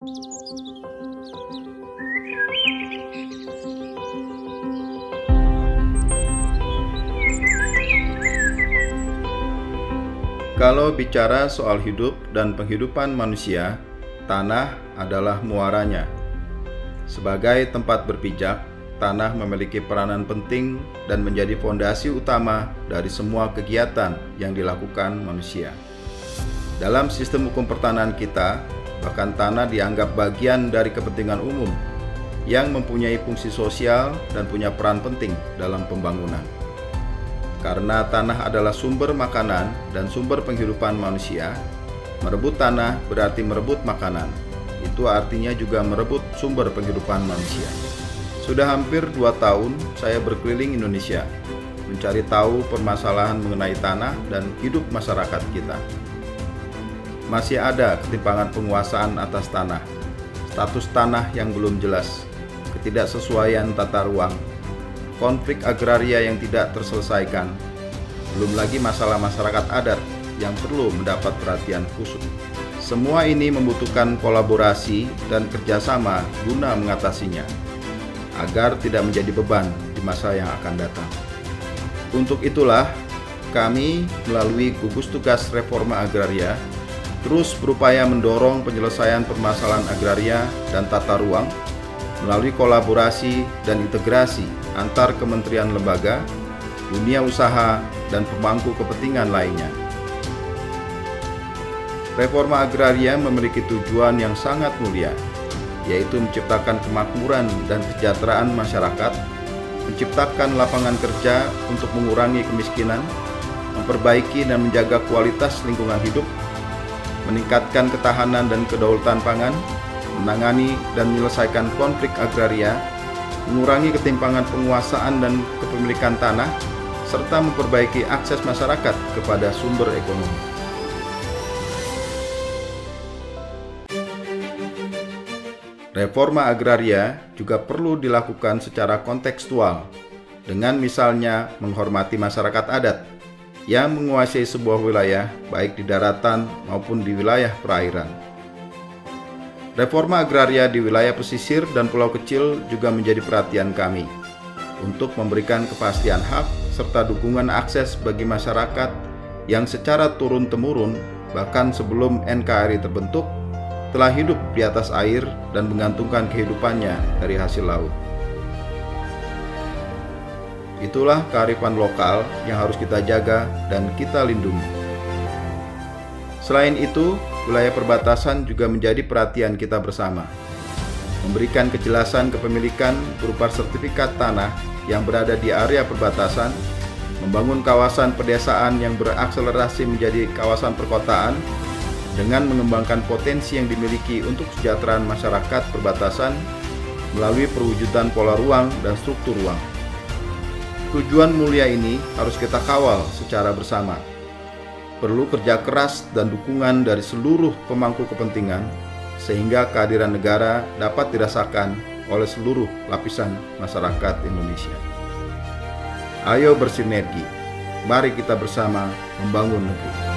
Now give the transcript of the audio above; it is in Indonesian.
Kalau bicara soal hidup dan penghidupan manusia, tanah adalah muaranya. Sebagai tempat berpijak, tanah memiliki peranan penting dan menjadi fondasi utama dari semua kegiatan yang dilakukan manusia. Dalam sistem hukum pertanahan kita, bahkan tanah dianggap bagian dari kepentingan umum yang mempunyai fungsi sosial dan punya peran penting dalam pembangunan. Karena tanah adalah sumber makanan dan sumber penghidupan manusia, merebut tanah berarti merebut makanan. Itu artinya juga merebut sumber penghidupan manusia. Sudah hampir 2 tahun saya berkeliling Indonesia, mencari tahu permasalahan mengenai tanah dan hidup masyarakat kita. Masih ada ketimpangan penguasaan atas tanah, status tanah yang belum jelas, ketidaksesuaian tata ruang, konflik agraria yang tidak terselesaikan, belum lagi masalah masyarakat adat yang perlu mendapat perhatian khusus. Semua ini membutuhkan kolaborasi dan kerjasama guna mengatasinya, agar tidak menjadi beban di masa yang akan datang. Untuk itulah, kami melalui gugus tugas reforma agraria terus berupaya mendorong penyelesaian permasalahan agraria dan tata ruang melalui kolaborasi dan integrasi antar kementerian lembaga, dunia usaha, dan pemangku kepentingan lainnya. Reforma agraria memiliki tujuan yang sangat mulia, yaitu menciptakan kemakmuran dan kesejahteraan masyarakat, menciptakan lapangan kerja untuk mengurangi kemiskinan, memperbaiki dan menjaga kualitas lingkungan hidup, meningkatkan ketahanan dan kedaulatan pangan, menangani dan menyelesaikan konflik agraria, mengurangi ketimpangan penguasaan dan kepemilikan tanah, serta memperbaiki akses masyarakat kepada sumber ekonomi. Reforma agraria juga perlu dilakukan secara kontekstual, dengan misalnya menghormati masyarakat adat yang menguasai sebuah wilayah baik di daratan maupun di wilayah perairan. Reforma agraria di wilayah pesisir dan pulau kecil juga menjadi perhatian kami untuk memberikan kepastian hak serta dukungan akses bagi masyarakat yang secara turun-temurun bahkan sebelum NKRI terbentuk telah hidup di atas air dan menggantungkan kehidupannya dari hasil laut. Itulah kearifan lokal yang harus kita jaga dan kita lindungi. Selain itu, wilayah perbatasan juga menjadi perhatian kita bersama. Memberikan kejelasan kepemilikan berupa sertifikat tanah yang berada di area perbatasan, membangun kawasan pedesaan yang berakselerasi menjadi kawasan perkotaan dengan mengembangkan potensi yang dimiliki untuk kesejahteraan masyarakat perbatasan melalui perwujudan pola ruang dan struktur ruang. Tujuan mulia ini harus kita kawal secara bersama. Perlu kerja keras dan dukungan dari seluruh pemangku kepentingan sehingga kehadiran negara dapat dirasakan oleh seluruh lapisan masyarakat Indonesia. Ayo bersinergi, mari kita bersama membangun negeri.